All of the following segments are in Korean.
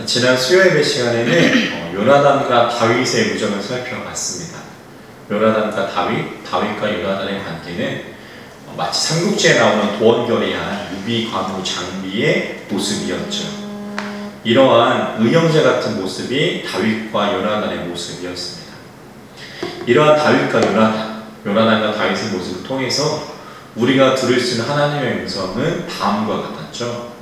지난 수요예배 시간에는 요나단과 다윗의 우정을 살펴봤습니다. 요나단과 다윗과 요나단의 관계는 마치 삼국지에 나오는 도원결의한 유비, 관우, 장비의 모습이었죠. 이러한 의형제 같은 모습이 다윗과 요나단의 모습이었습니다. 이러한 다윗과 요나단과 다윗의 모습을 통해서 우리가 들을 수 있는 하나님의 음성은 다음과 같았죠.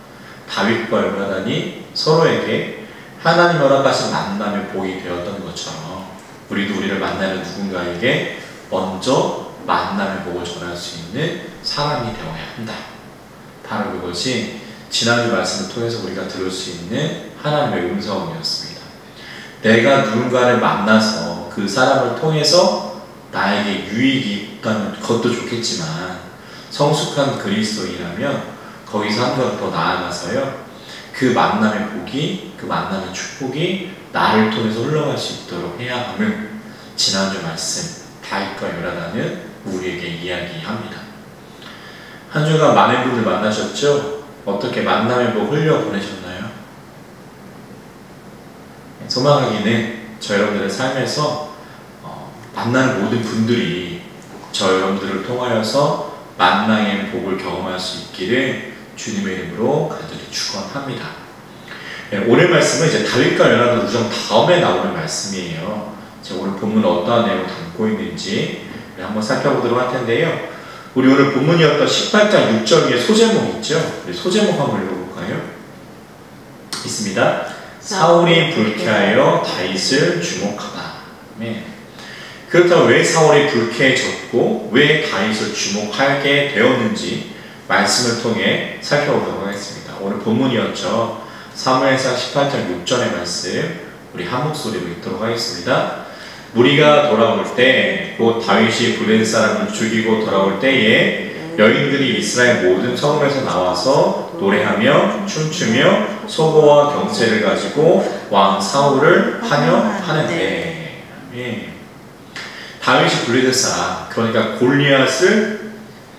다윗과 요나단이 서로에게 하나님 허락하신 만남의 복이 되었던 것처럼 우리도 우리를 만나는 누군가에게 먼저 만남의 복을 전할 수 있는 사람이 되어야 한다. 바로 그것이 지난주 말씀을 통해서 우리가 들을 수 있는 하나님의 음성이었습니다. 내가 누군가를 만나서 그 사람을 통해서 나에게 유익이 있다는 것도 좋겠지만 성숙한 그리스도인이라면 거기서 한 번 더 나아가서요, 그 만남의 복이, 그 만남의 축복이 나를 통해서 흘러갈 수 있도록 해야 함을 지난주 말씀 다윗과 요나단은 우리에게 이야기합니다. 한 주간 많은 분들 만나셨죠? 어떻게 만남의 복 흘려보내셨나요? 소망하기는 저 여러분들의 삶에서 만나는 모든 분들이 저 여러분들을 통하여서 만남의 복을 경험할 수 있기를 주님의 이름으로 간절히 축원합니다. 오늘 말씀은 이제 다윗과 요나단 우정 다음에 나오는 말씀이에요. 오늘 본문은 어떠한 내용을 담고 있는지 한번 살펴보도록 할 텐데요. 우리 오늘 본문이었던 18장 6절 위에 소제목 있죠? 우리 소제목 한번 읽어볼까요? 있습니다. 사울이 불쾌하여 다윗을 주목하다. 네. 그렇다면 왜 사울이 불쾌해졌고 왜 다윗을 주목하게 되었는지 말씀을 통해 살펴보도록 하겠습니다. 오늘 본문이었죠. 사무엘상 18장 6절의 말씀 우리 한 목소리로 읽도록 하겠습니다. 무리가 돌아올 때 곧 다윗이 블레셋 사람을 죽이고 돌아올 때에 여인들이 이스라엘 모든 성읍에서 나와서 노래하며 춤추며 소고와 경채를 가지고 왕 사울을 환영하는데, 예. 다윗이 블레셋 사람, 그러니까 골리앗을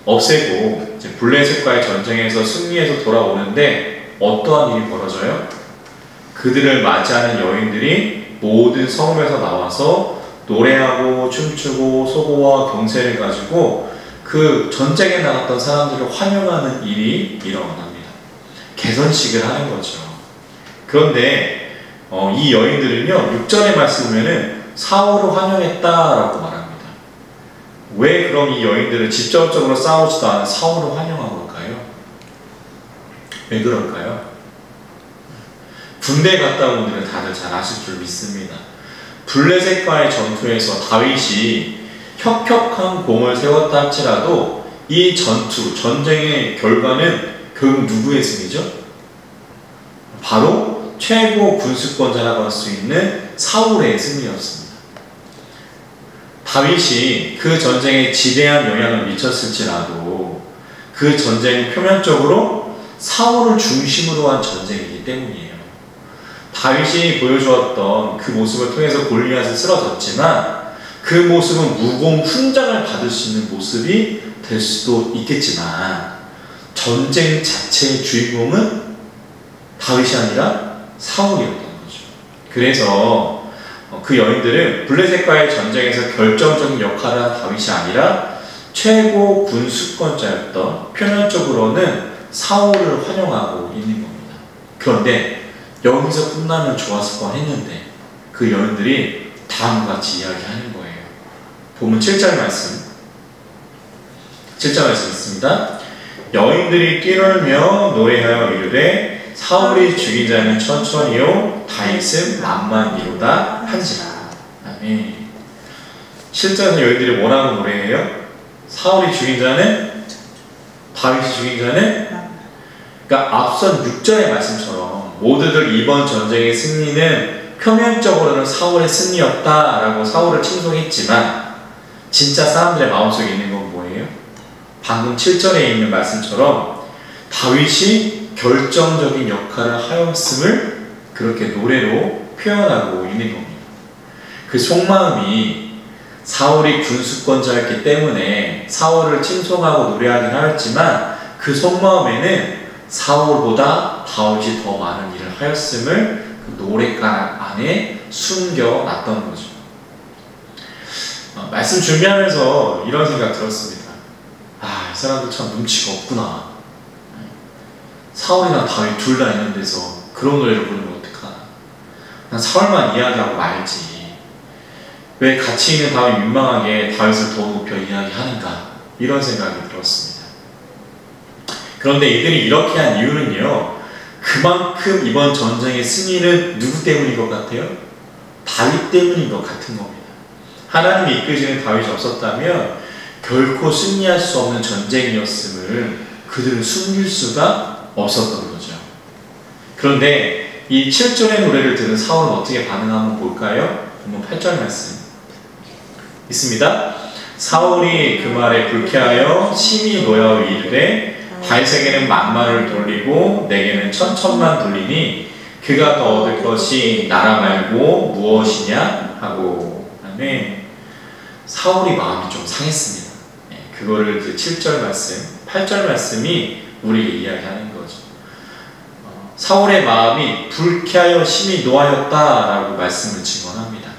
없애고 이제 블레셋과의 전쟁에서 승리해서 돌아오는데 어떠한 일이 벌어져요? 그들을 맞이하는 여인들이 모든 성읍에서 나와서 노래하고 춤추고 소고와 경채를 가지고 그 전쟁에 나갔던 사람들을 환영하는 일이 일어납니다. 개선식을 하는 거죠. 그런데 이 여인들은요, 6절의 말씀 보면은 사울을 환영했다라고 말합니다. 왜 그럼 이 여인들은 직접적으로 싸우지도 않은 사울을 환영한 걸까요? 왜 그럴까요? 군대 갔다 온 분들은 다들 잘 아실 줄 믿습니다. 블레셋과의 전투에서 다윗이 혁혁한 공을 세웠다 할지라도 이 전쟁의 결과는 결국 누구의 승리죠? 바로 최고 군수권자라고 할 수 있는 사울의 승리였습니다. 다윗이 그 전쟁에 지대한 영향을 미쳤을지라도 그 전쟁은 표면적으로 사울을 중심으로 한 전쟁이기 때문이에요. 다윗이 보여주었던 그 모습을 통해서 골리앗은 쓰러졌지만 그 모습은 무공 훈장을 받을 수 있는 모습이 될 수도 있겠지만 전쟁 자체의 주인공은 다윗이 아니라 사울이었던 거죠. 그래서 그 여인들은 블레셋과의 전쟁에서 결정적인 역할을 한 다윗이 아니라 최고 군수권자였던 표면적으로는 사울을 환영하고 있는 겁니다. 그런데 여기서 끝나면 좋았을 뻔했는데 그 여인들이 다음과 같이 이야기하는 거예요. 본문 7절 말씀 7절 말씀 있습니다. 여인들이 뛰놀며 노래하여 이르되 사울이 죽인 자는 천천히요 다윗은 만만이로다 한지라. 아멘. 실제로 여인들이 뭐라고 노래해요? 사울이 죽인 자는, 다윗이 죽인 자는, 그러니까 앞선 6절의 말씀처럼 모두들 이번 전쟁의 승리는 표면적으로는 사울의 승리였다라고 사울을 칭송했지만 진짜 사람들의 마음속에 있는 건 뭐예요? 방금 7절에 있는 말씀처럼 다윗이 결정적인 역할을 하였음을 그렇게 노래로 표현하고 있는 겁니다. 그 속마음이 사울이 군수권자였기 때문에 사울을 칭송하고 노래하긴 하였지만 그 속마음에는 사울보다 다윗이 더 많은 일을 하였음을 그 노랫가락 안에 숨겨놨던 거죠. 말씀 준비하면서 이런 생각 들었습니다. 이 사람들 참 눈치가 없구나. 사울이나 다윗 둘 다 있는 데서 그런 노래를 부르면 어떡하나. 난 사울만 이야기하고 말지. 왜 같이 있는 다윗 민망하게 다윗을 더 높여 이야기하는가. 이런 생각이 들었습니다. 그런데 이들이 이렇게 한 이유는요, 그만큼 이번 전쟁의 승리는 누구 때문인 것 같아요? 다윗 때문인 것 같은 겁니다. 하나님이 이끄시는 다윗이 없었다면 결코 승리할 수 없는 전쟁이었음을 그들은 숨길 수가 없었던 거죠. 그런데 이 7절의 노래를 들은 사울은 어떻게 반응하면 볼까요? 한번 8절 말씀 있습니다. 사울이 그 말에 불쾌하여 심히 노여워 이르되 다윗에게는 만마를 돌리고 내게는 천천만 돌리니 그가 더 얻을 것이 나라 말고 무엇이냐 하고. 아멘. 사울이 마음이 좀 상했습니다. 그거를 7절 말씀, 8절 말씀이 우리에게 이야기하는 거죠. 사울의 마음이 불쾌하여 심히 노하였다라고 말씀을 증언합니다.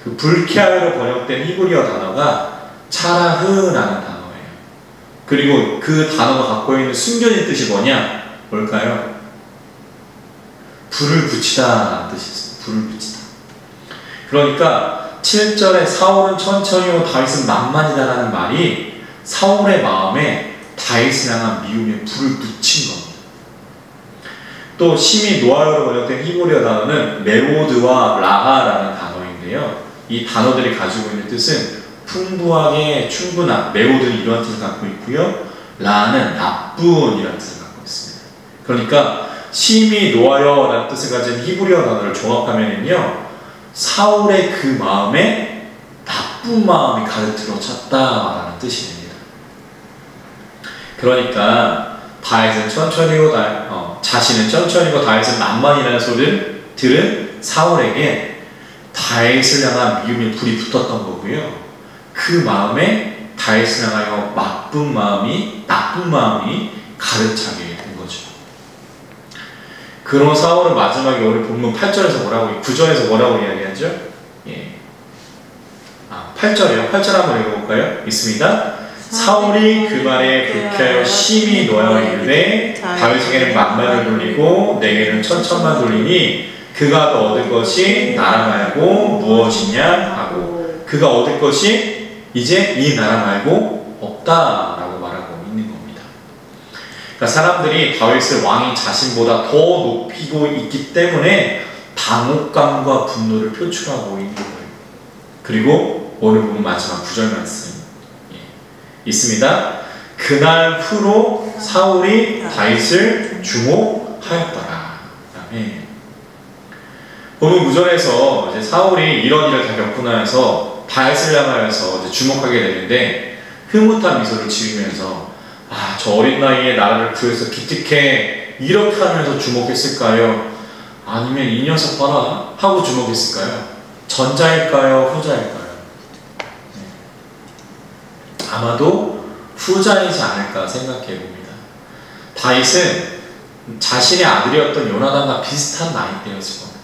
그 불쾌하여로 번역된 히브리어 단어가 차라흐라는 단어예요. 그리고 그 단어가 갖고 있는 숨겨진 뜻이 뭐냐? 뭘까요? 불을 붙이다라는 뜻이 있어요. 불을 붙이다. 그러니까 7절에 사울은 천천히요 다윗은 만만이다라는 말이 사울의 마음에 다윗을 향한 미움에 불을 붙인 겁니다. 또 심히 노하여로 번역된 히브리어 단어는 메로드와 라하라는 단어인데요. 이 단어들이 가지고 있는 뜻은 풍부하게 충분한, 메로드는 이런 뜻을 갖고 있고요. 라는 나쁜이라는 뜻을 갖고 있습니다. 그러니까 심히 노하여라는 뜻을 가진 히브리어 단어를 종합하면요, 사울의 그 마음에 나쁜 마음이 가득 들어찼다라는 뜻이 됩니다. 그러니까 다윗은 천천히고 자신은 천천히고 다윗은 만만이라는 소리를 들은 사울에게 다윗을 향한 미움의 불이 붙었던 거고요. 그 마음에 다윗을 향하여 나쁜 마음이 가득 차게 된 거죠. 그런 사울은 마지막에 오늘 본문 8절에서 9절에서 뭐라고 이야기하죠? 8절이요. 8절 한번 읽어볼까요? 있습니다. 사울이 그 말에 불쾌하여 심히 노하여 이르되 다윗에게는 만마를 돌리고 내게는 천천만 돌리니 그가 더 얻을 것이 나라 말고 무엇이냐 하고. 그가 얻을 것이 이제 이 나라 말고 없다라고 말하고 있는 겁니다. 그러니까 사람들이 다윗을 왕인 자신보다 더 높이고 있기 때문에 당혹감과 분노를 표출하고 있는 거예요. 그리고 오늘 보면 마지막 9절 말씀 있습니다. 그날 후로 사울이 다윗을 주목하였더라. 아멘. 본문 9절에서 이제 사울이 이런 일을 다 겪고 나서 다윗을 향하여서 이제 주목하게 되는데 흐뭇한 미소를 지으면서 저 어린 나이에 나라를 구해서 기특해 이렇게 하면서 주목했을까요? 아니면 이 녀석 봐라 하고 주목했을까요? 전자일까요? 후자일까요? 아마도 후자이지 않을까 생각해 봅니다. 다윗은 자신의 아들이었던 요나단과 비슷한 나이대였을 겁니다.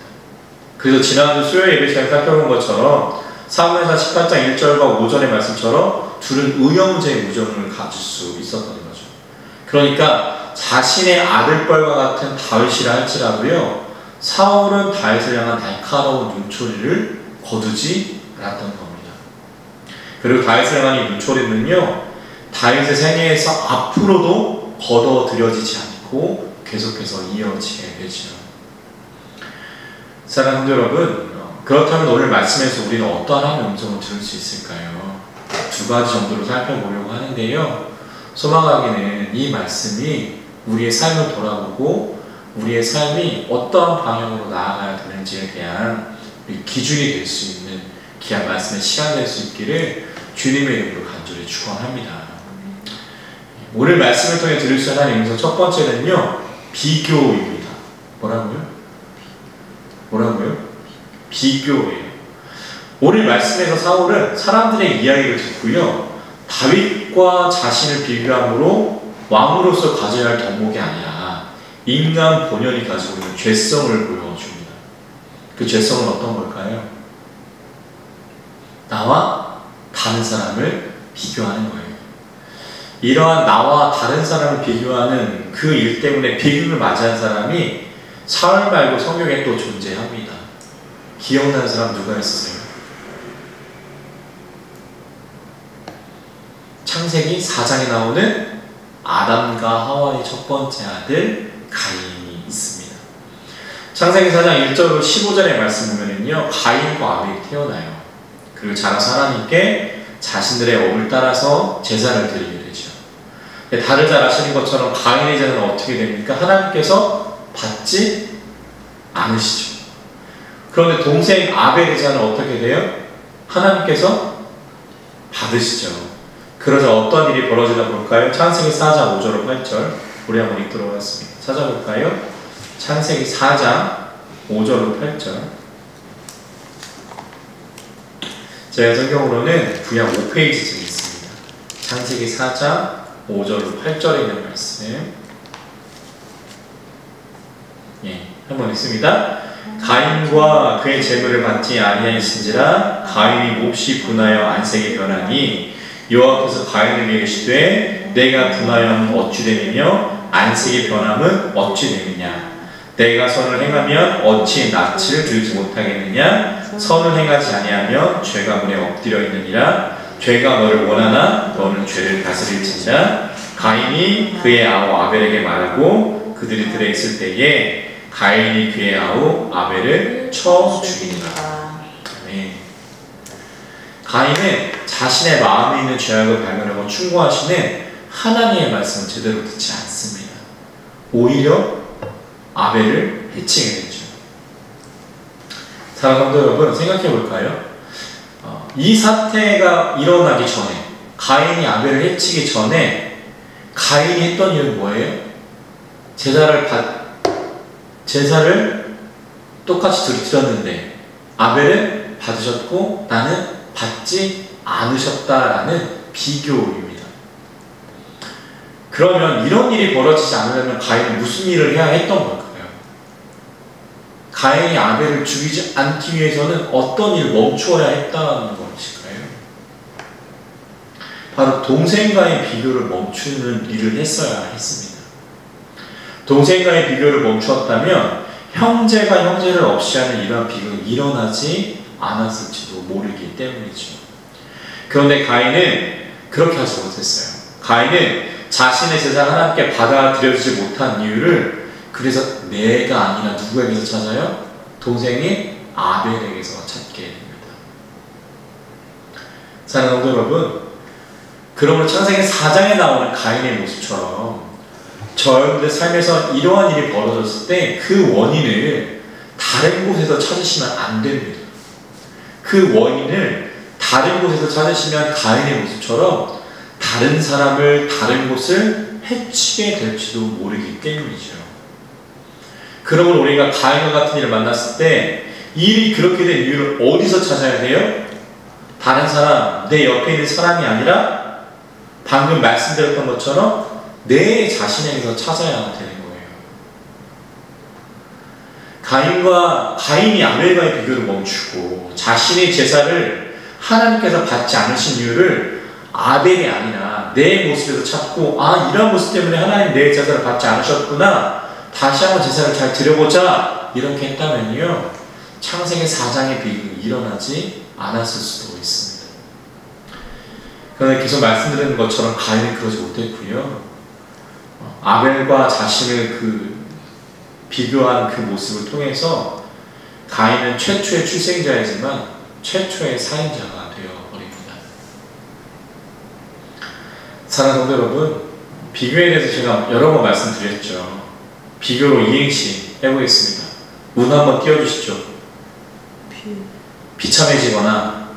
그래서 지난주 수요일 예배 시간에 살펴본 것처럼 사무엘상 18장 1절과 5절의 말씀처럼 둘은 의형제 우정을 가질 수 있었던 거죠. 그러니까 자신의 아들뻘과 같은 다윗이라 할지라도요, 사울은 다윗을 향한 날카로운 눈초리를 거두지 않았던 겁니다. 그리고 다윗을 향한 이 눈초리는요, 다윗의 생애에서 앞으로도 거둬들여지지 않고 계속해서 이어지게 되죠. 사랑하는 성도 여러분, 그렇다면 오늘 말씀에서 우리는 어떠한 하나님의 음성을 들을 수 있을까요? 두 가지 정도로 살펴보려고 하는데요. 소망하기는 이 말씀이 우리의 삶을 돌아보고 우리의 삶이 어떠한 방향으로 나아가야 되는지에 대한 기준이 될 수 있는 귀한 말씀의 시간 될 수 있기를 주님의 이름으로 간절히 축원합니다. 오늘 말씀을 통해 들을 수 있는 하나님의 음성 첫 번째는요, 비교입니다. 뭐라고요? 비교예요. 오늘 말씀에서 사울은 사람들의 이야기를 듣고요, 다윗과 자신을 비교함으로 왕으로서 가져야 할 덕목이 아니라 인간 본연이 가지고 있는 죄성을 보여줍니다. 그 죄성은 어떤 걸까요? 나와 다른 사람을 비교하는 거예요. 이러한 나와 다른 사람을 비교하는 그 일 때문에 비극을 맞이한 사람이 사울 말고 성경에 또 존재합니다. 기억나는 사람 누가 있으세요? 창세기 4장에 나오는 아담과 하와의 첫 번째 아들 가인이 있습니다. 창세기 4장 1절로 15절의 말씀 보면은요, 가인과 아벨이 태어나요. 그리고 자라서 하나님께 자신들의 업을 따라서 제사를 드리게 되죠. 다들 잘 아시는 것처럼 가인의 제사는 어떻게 됩니까? 하나님께서 받지 않으시죠. 그런데 동생 아벨의 제사는 어떻게 돼요? 하나님께서 받으시죠. 그러자 어떤 일이 벌어지나 볼까요? 창세기 4장 5절로 8절 우리 한번 읽도록 하겠습니다. 찾아볼까요? 창세기 4장 5절로 8절. 제가 성경으로는 그냥 5페이지쯤 있습니다. 창세기 4장 5절로 8절에 있는 말씀. 예, 한번 읽습니다. 가인과 그의 재물을 받지 아니하였은지라 가인이 몹시 분하여 안색이 변하니 여호와께서 가인에게 이르시되 내가 분하여함은 어찌 되느냐 안색이 변함은 어찌 되느냐 내가 선을 행하면 어찌 낯을 들지 못하겠느냐 선을 행하지 아니하면 죄가 문에 엎드려 있느니라 죄가 너를 원하나 너는 죄를 다스릴지니라 가인이 그의 아우 아벨에게 말하고 그들이 들에 있을 때에 가인이 그의 아우 아벨을 쳐 죽이니라. 아멘. 가인은 자신의 마음에 있는 죄악을 발견하고 충고하시는 하나님의 말씀을 제대로 듣지 않습니다. 오히려 아벨을 해치게 되죠. 사랑하는 성도 여러분, 생각해 볼까요? 이 사태가 일어나기 전에, 가인이 아벨을 해치기 전에 가인이 했던 일은 뭐예요? 제사를 똑같이 드렸는데 아벨은 받으셨고 나는 받지 않으셨다라는 비교입니다. 그러면 이런 일이 벌어지지 않으려면 가인은 무슨 일을 해야 했던 걸까요? 가인이 아벨을 죽이지 않기 위해서는 어떤 일을 멈추어야 했다는 것일까요? 바로 동생과의 비교를 멈추는 일을 했어야 했습니다. 동생과의 비교를 멈추었다면 형제가 형제를 없이 하는 이러한 비교가 일어나지 않았을지도 모르기 때문이죠. 그런데 가인은 그렇게 하지 못했어요. 가인은 자신의 제사를 하나님께 받아들여지지 못한 이유를 그래서 내가 아니라 누구에게서 찾아요? 동생인 아벨에게서 찾게 됩니다. 사랑하는 성도 여러분, 그러므로 창세기 4장에 나오는 가인의 모습처럼 저희들의 삶에서 이러한 일이 벌어졌을 때 그 원인을 다른 곳에서 찾으시면 안 됩니다. 그 원인을 다른 곳에서 찾으시면 가인의 모습처럼 다른 사람을, 다른 곳을 해치게 될지도 모르기 때문이죠. 그러면 우리가 가인과 같은 일을 만났을 때 일이 그렇게 된 이유를 어디서 찾아야 돼요? 다른 사람, 내 옆에 있는 사람이 아니라 방금 말씀드렸던 것처럼 내 자신에게서 찾아야 되는 거예요. 가인이 아벨과의 비교를 멈추고 자신의 제사를 하나님께서 받지 않으신 이유를 아벨이 아니라 내 모습에서 찾고 이런 모습 때문에 하나님 내 제사를 받지 않으셨구나, 다시 한번 제사를 잘 드려보자, 이렇게 했다면요 창세기 4장의 비극이 일어나지 않았을 수도 있습니다. 그런데 계속 말씀드리는 것처럼 가인은 그러지 못했고요, 아벨과 자신을 비교한 그 모습을 통해서 가인은 최초의 출생자이지만 최초의 살인자가 되어버립니다. 사랑하는 성도 여러분, 비교에 대해서 제가 여러 번 말씀드렸죠. 비교로 이행시 해보겠습니다. 문 한번 띄워주시죠. 비참해지거나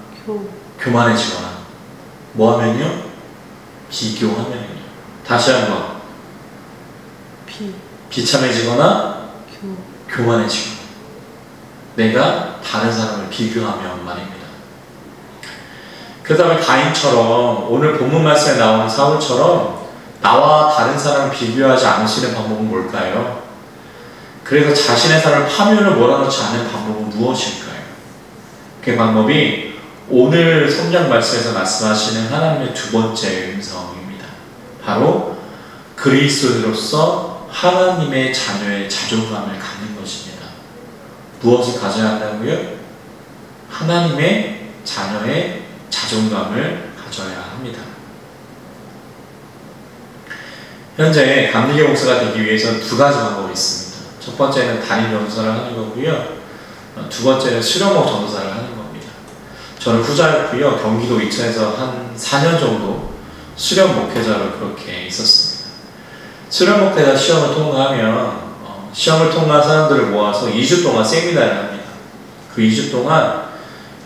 교만해지거나 뭐 하면요? 비교하면요. 다시 한번 비참해지거나 교만해지고 내가 다른 사람을 비교하면 말입니다. 그 다음에 가인처럼 오늘 본문 말씀에 나오는 사울처럼 나와 다른 사람을 비교하지 않으시는 방법은 뭘까요? 그래서 자신의 삶을 파멸을 몰아넣지 않는 방법은 무엇일까요? 그 방법이 오늘 성경 말씀에서 말씀하시는 하나님의 두 번째 음성입니다. 바로 그리스도인으로서 하나님의 자녀의 자존감을 갖는 것입니다. 무엇을 가져야 한다고요? 하나님의 자녀의 자존감을 가져야 합니다. 현재 감리교 목사가 되기 위해서는 두 가지 방법이 있습니다. 첫 번째는 담임 전도사를 하는 거고요. 두 번째는 수련목 전도사를 하는 겁니다. 저는 후자였고요. 경기도 이천에서 한 4년 정도 수련 목회자로 그렇게 있었습니다. 수련 목회자 시험을 통과하면 시험을 통과한 사람들을 모아서 2주 동안 세미나를 합니다. 그 2주 동안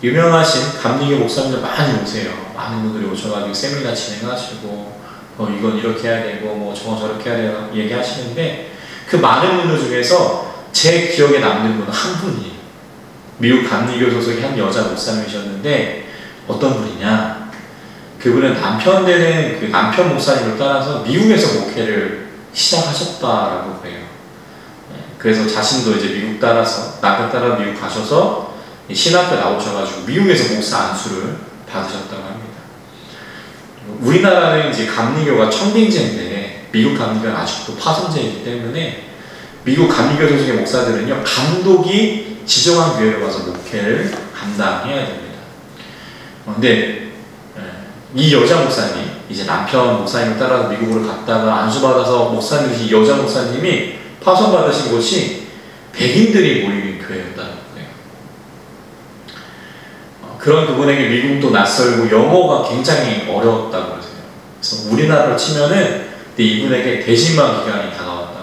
유명하신 감리교 목사님들 많이 오세요. 많은 분들이 오셔가지고 세미나 진행하시고 이건 이렇게 해야 되고 뭐 저건 저렇게 해야 되고 얘기하시는데 그 많은 분들 중에서 제 기억에 남는 분 한 분이 미국 감리교 소속의 한 여자 목사님이셨는데 어떤 분이냐, 그분은 남편 되는 그 남편 목사님을 따라서 미국에서 목회를 시작하셨다라고 그래요. 그래서 자신도 이제 미국 따라서 남편 따라 미국 가셔서 신학교 나오셔가지고 미국에서 목사 안수를 받으셨다고 합니다. 우리나라는 이제 감리교가 청빙제인데 미국 감리교는 아직도 파송제이기 때문에 미국 감리교 소속의 목사들은요, 감독이 지정한 교회로 가서 목회를 감당해야 됩니다. 근데 이 여자 목사님, 이제 남편 목사님을 따라서 미국으로 갔다가 안수받아서 목사님이 여자 목사님이 파송받으신 곳이 백인들이 모이는 교회였다는 거예요. 그런 그분에게 미국도 낯설고 영어가 굉장히 어려웠다고 그러세요. 그래서 우리나라로 치면은 이분에게 대신방 기간이 다가왔답니다.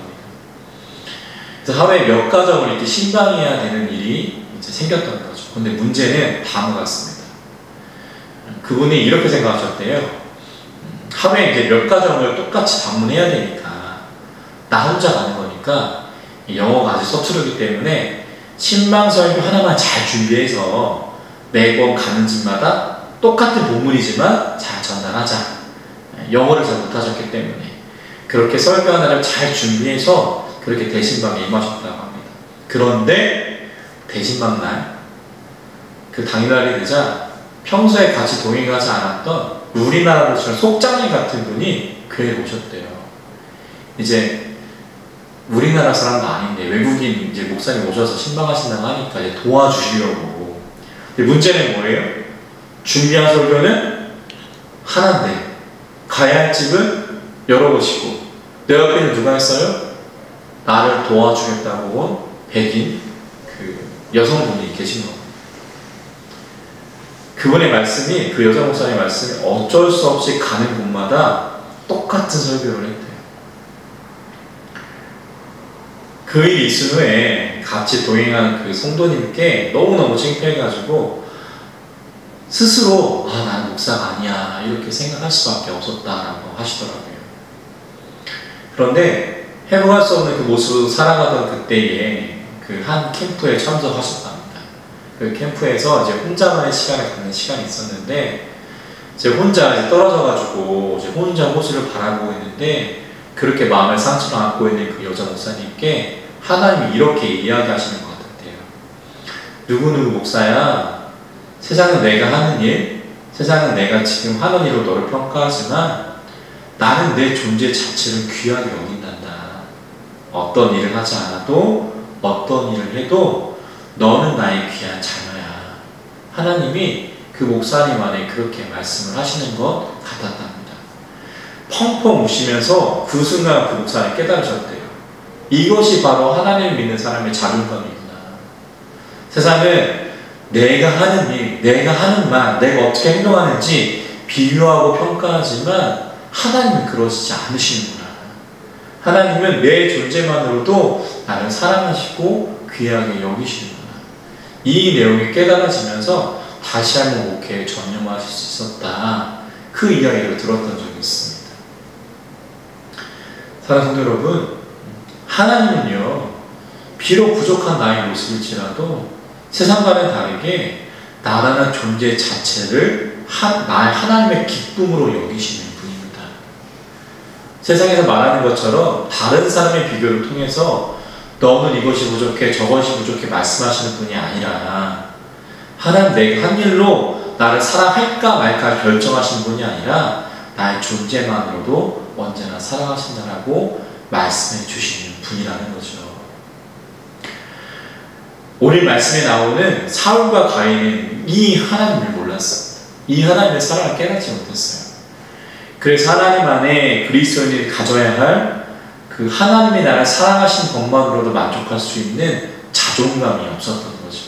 그래서 하루에 몇 가정을 이렇게 신방해야 되는 일이 이제 생겼던 거죠. 근데 문제는 다음과 같습니다. 그분이 이렇게 생각하셨대요. 하루에 이제 몇 가정을 똑같이 방문해야 되니까 나 혼자 가는 거니까 영어가 아주 서투르기 때문에 신방 설교 하나만 잘 준비해서 매번 가는 집마다 똑같은 본문이지만 잘 전달하자. 영어를 잘 못하셨기 때문에 그렇게 설교 하나를 잘 준비해서 그렇게 대신방에 임하셨다고 합니다. 그런데 대신방 날, 그 당일날이 되자 평소에 같이 동행하지 않았던 우리나라로 치면 속장님 같은 분이 교회에 오셨대요. 이제 우리나라 사람도 아닌데 외국인 이제 목사님 오셔서 신방하신다고 하니까 이제 도와주시려고. 근데 문제는 뭐예요? 준비한 설교는 하나인데 가야 할 집은 여러 곳이고 내 옆에는 누가 있어요? 나를 도와주겠다고 온 백인 그 여성분이 계신 겁니다. 그분의 말씀이, 그 여자 목사님의 말씀이 어쩔 수 없이 가는 곳마다 똑같은 설교를 했대요. 그 일이 있은 후에 같이 동행한 그 성도님께 너무너무 창피해가지고 스스로 난 목사가 아니야 이렇게 생각할 수밖에 없었다라고 하시더라고요. 그런데 회복할 수 없는 그 모습으로 살아가던 그때에 그 한 캠프에 참석하셨답니다. 그 캠프에서 이제 혼자만의 시간을 갖는 시간이 있었는데 이제 혼자 이제 떨어져가지고 이제 혼자 호수를 바라보고 있는데 그렇게 마음을 상처로 안고 있는 그 여자 목사님께 하나님이 이렇게 이야기하시는 것 같았대요. 누구누구 목사야, 세상은 내가 하는 일, 세상은 내가 지금 하는 일로 너를 평가하지만 나는 내 존재 자체를 귀하게 여긴단다. 어떤 일을 하지 않아도 어떤 일을 해도 너는 나의 귀한 자녀야. 하나님이 그 목사님 안에 그렇게 말씀을 하시는 것 같았답니다. 펑펑 우시면서 그 순간 그 목사님 깨달으셨대요. 이것이 바로 하나님을 믿는 사람의 자존감이구나. 세상은 내가 하는 일, 내가 하는 말, 내가 어떻게 행동하는지 비교하고 평가하지만 하나님은 그러시지 않으시는구나. 하나님은 내 존재만으로도 나를 사랑하시고 귀하게 여기시는구나. 이 내용이 깨달아지면서 다시 한번 목회에 전념하실 수 있었다. 그 이야기를 들었던 적이 있습니다. 사랑하는 성도 여러분, 하나님은요, 비록 부족한 나의 모습일지라도 세상과는 다르게 나라는 존재 자체를 하나님의 기쁨으로 여기시는 분입니다. 세상에서 말하는 것처럼 다른 사람의 비교를 통해서 너는 이것이 부족해 저것이 부족해 말씀하시는 분이 아니라 하나님 내가 한 일로 나를 사랑할까 말까 결정하시는 분이 아니라 나의 존재만으로도 언제나 사랑하신다라고 말씀해 주시는 분이라는 거죠. 오늘 말씀에 나오는 사울과 가인은 이 하나님을 몰랐습니다. 이 하나님의 사랑을 깨닫지 못했어요. 그래서 하나님 안에 그리스도인이 가져야 할 그 하나님의 나를 사랑하신 것만으로도 만족할 수 있는 자존감이 없었던 거죠.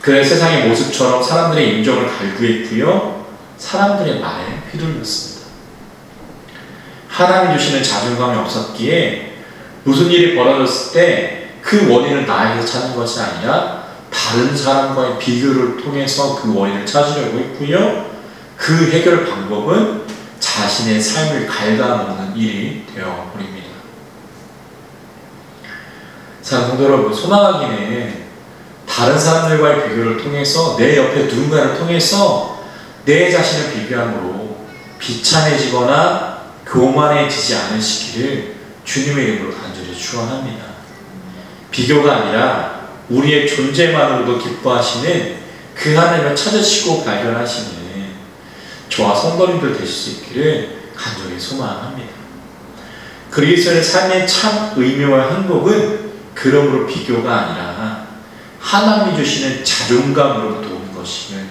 그래서 세상의 모습처럼 사람들의 인정을 갈구했고요. 사람들의 말에 휘둘렸습니다. 하나님이 주시는 자존감이 없었기에 무슨 일이 벌어졌을 때 그 원인을 나에게서 찾는 것이 아니라 다른 사람과의 비교를 통해서 그 원인을 찾으려고 했고요. 그 해결 방법은 자신의 삶을 갉아먹는 일이 되어버립니다. 사랑하는 여러분, 소망하기는 다른 사람들과의 비교를 통해서 내 옆에 누군가를 통해서 내 자신을 비교함으로 비참해지거나 교만해지지 않으시기를 주님의 이름으로 간절히 축원합니다. 비교가 아니라 우리의 존재만으로도 기뻐하시는 그 하나님을 찾으시고 발견하시는 저와 성도님들 되실 수 있기를 간절히 소망합니다. 그리스도의 삶의 참 의미와 행복은 그러므로 비교가 아니라 하나님이 주시는 자존감으로부터 오는 것임을,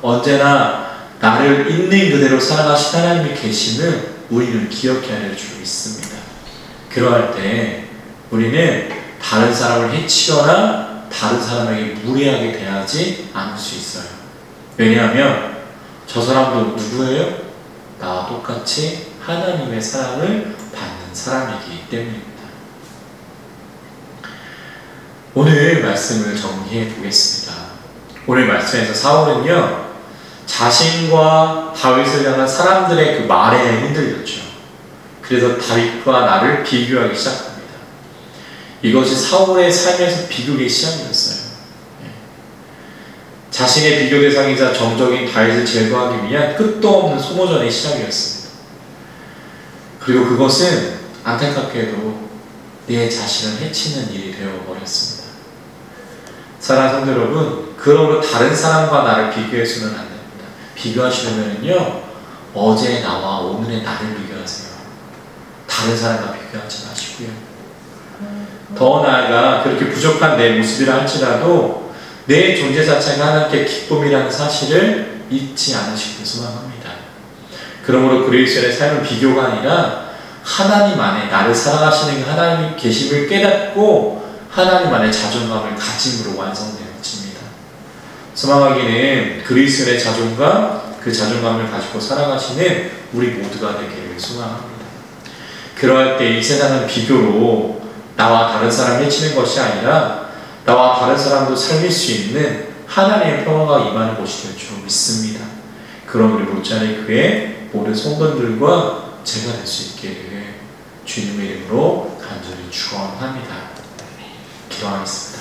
언제나 나를 있는 그대로 사랑하신 하나님이 계심을 우리는 기억해야 할 줄 믿습니다. 그러할 때 우리는 다른 사람을 해치거나 다른 사람에게 무례하게 대하지 않을 수 있어요. 왜냐하면 저 사람도 누구예요? 나와 똑같이 하나님의 사랑을 받는 사람이기 때문입니다. 오늘 말씀을 정리해 보겠습니다. 오늘 말씀에서 사울은요, 자신과 다윗을 향한 사람들의 그 말에 흔들렸죠. 그래서 다윗과 나를 비교하기 시작합니다. 이것이 사울의 삶에서 비극의 시작이었어요. 자신의 비교 대상이자 정적인 다윗을 제거하기 위한 끝도 없는 소모전의 시작이었습니다. 그리고 그것은 안타깝게도 내 자신을 해치는 일이 되어버렸습니다. 사랑하는 성도 여러분, 그러므로 다른 사람과 나를 비교해서는 안 됩니다. 비교하시려면요, 어제 나와 오늘의 나를 비교하세요. 다른 사람과 비교하지 마시고요. 더 나아가 그렇게 부족한 내 모습이라 할지라도 내 존재 자체가 하나님께 기쁨이라는 사실을 잊지 않으시길 소망합니다. 그러므로 그리스도의 삶은 비교가 아니라 하나님 안에 나를 사랑하시는 하나님이 계심을 깨닫고 하나님 안에 자존감을 가짐으로 완성되어집니다. 소망하기는 그리스도의 자존감, 그 자존감을 가지고 살아가시는 우리 모두가 되기를 소망합니다. 그러할 때 이 세상은 비교로 나와 다른 사람을 해치는 것이 아니라 나와 다른 사람도 살릴 수 있는 하나님의 평화가 임하는 곳이 될 줄 믿습니다. 그럼 우리 못지않은 교회 모든 성도들과 제가 될 수 있기를 주님의 이름으로 간절히 축원합니다. 기도하겠습니다.